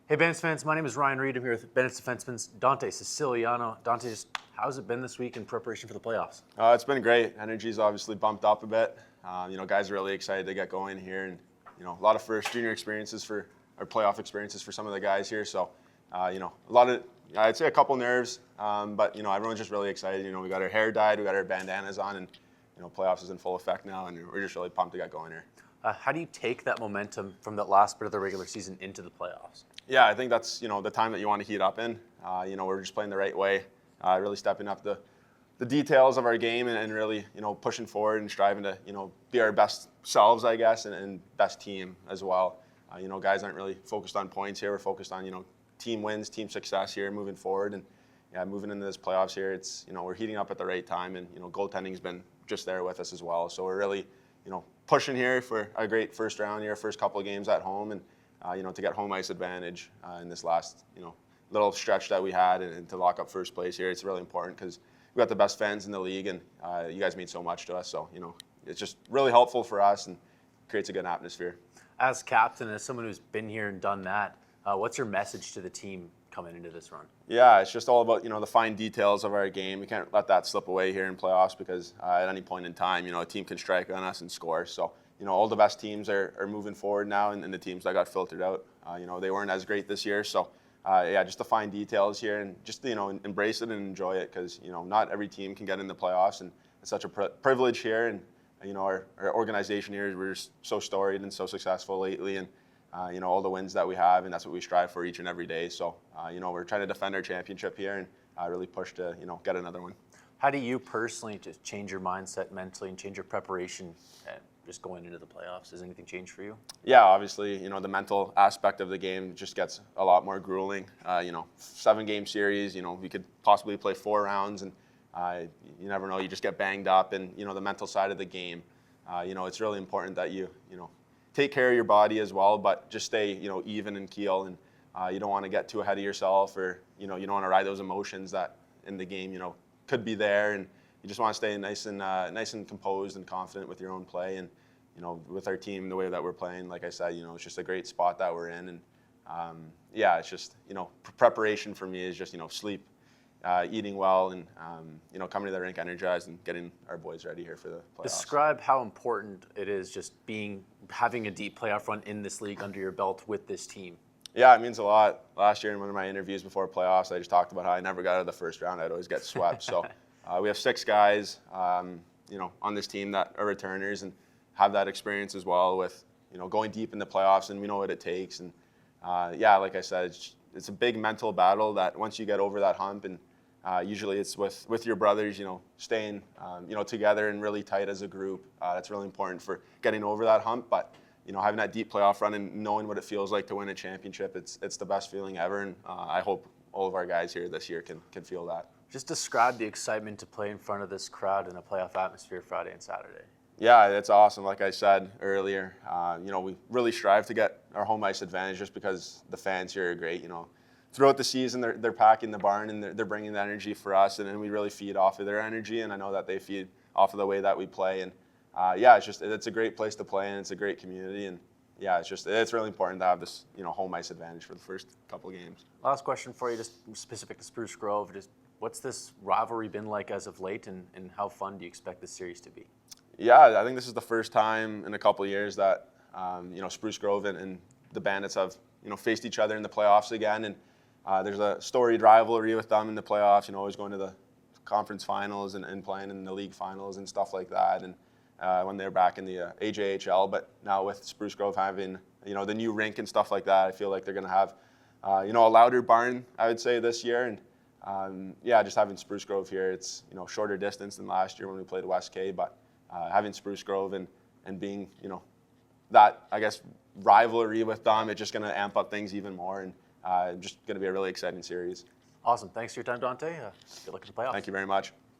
Hey, Bennett's fans, my name is Ryan Reed. I'm here with Bennett's defenseman Dante Siciliano. Dante, just how's it been this week in preparation for the playoffs? It's been great. Energy's obviously bumped up a bit. Guys are really excited to get going here, and a lot of first junior experiences or playoff experiences for some of the guys here. So, a lot of, I'd say a couple nerves, but everyone's just really excited. We got our hair dyed, we got our bandanas on, and playoffs is in full effect now, and we're just really pumped to get going here. How do you take that momentum from that last bit of the regular season into the playoffs? Yeah, I think that's the time that you want to heat up in. We're just playing the right way, really stepping up the details of our game and really pushing forward and striving to be our best selves, I guess, and best team as well. Guys aren't really focused on points here. We're focused on team wins, team success here, moving forward, and moving into this playoffs here. It's we're heating up at the right time, and goaltending's been just there with us as well. So we're really pushing here for a great first round here, first couple of games at home, and to get home ice advantage in this last little stretch that we had, and to lock up first place here. It's really important because we got the best fans in the league, and you guys mean so much to us. So it's just really helpful for us and creates a good atmosphere. As captain, as someone who's been here and done that, what's your message to the team coming into this run? Yeah, it's just all about the fine details of our game. We can't let that slip away here in playoffs because at any point in time, a team can strike on us and score. So all the best teams are moving forward now, and the teams that got filtered out, they weren't as great this year. So just the fine details here, and just embrace it and enjoy it, because not every team can get in the playoffs, and it's such a privilege here. And our organization here, we're just so storied and so successful lately, and all the wins that we have, and that's what we strive for each and every day. So we're trying to defend our championship here, and really push to get another one. How do you personally just change your mindset mentally and change your preparation just going into the playoffs? Does anything change for you? Yeah, obviously, the mental aspect of the game just gets a lot more grueling. 7-game series, we could possibly play 4 rounds, and you never know, you just get banged up. And the mental side of the game, it's really important that you take care of your body as well, but just stay even and keel, and you don't want to get too ahead of yourself, or you don't want to ride those emotions that in the game could be there, and you just want to stay nice and composed and confident with your own play. And with our team, the way that we're playing, like I said, it's just a great spot that we're in. And it's just preparation for me is just sleep, eating well, and coming to the rink energized and getting our boys ready here for the playoffs. Describe how important it is just having a deep playoff run in this league under your belt with this team. Yeah, it means a lot. Last year in one of my interviews before playoffs, I just talked about how I never got out of the first round. I'd always get swept. So we have 6 guys, on this team that are returners and have that experience as well with, going deep in the playoffs, and we know what it takes. And like I said, it's a big mental battle that once you get over that hump, and usually it's with your brothers, staying, together and really tight as a group. That's really important for getting over that hump. But having that deep playoff run and knowing what it feels like to win a championship, it's the best feeling ever. And I hope all of our guys here this year can feel that. Just describe the excitement to play in front of this crowd in a playoff atmosphere Friday and Saturday. Yeah, it's awesome. Like I said earlier, we really strive to get our home ice advantage just because the fans here are great. Throughout the season, they're packing the barn, and they're bringing the energy for us, and then we really feed off of their energy, and I know that they feed off of the way that we play. And it's a great place to play, and it's a great community, and it's really important to have this home ice advantage for the first couple of games. Last question for you, just specific to Spruce Grove. Just what's this rivalry been like as of late, and how fun do you expect this series to be? Yeah, I think this is the first time in a couple of years that Spruce Grove and the Bandits have faced each other in the playoffs again, and there's a storied rivalry with them in the playoffs. Always going to the conference finals and playing in the league finals and stuff like that. And when they're back in the AJHL, but now with Spruce Grove having the new rink and stuff like that, I feel like they're going to have a louder barn, I would say, this year. And just having Spruce Grove here, it's shorter distance than last year when we played West K, but having Spruce Grove and being that, I guess, rivalry with them, it's just going to amp up things even more, and just going to be a really exciting series. Awesome. Thanks for your time, Dante. Good luck in the playoffs. Thank you very much.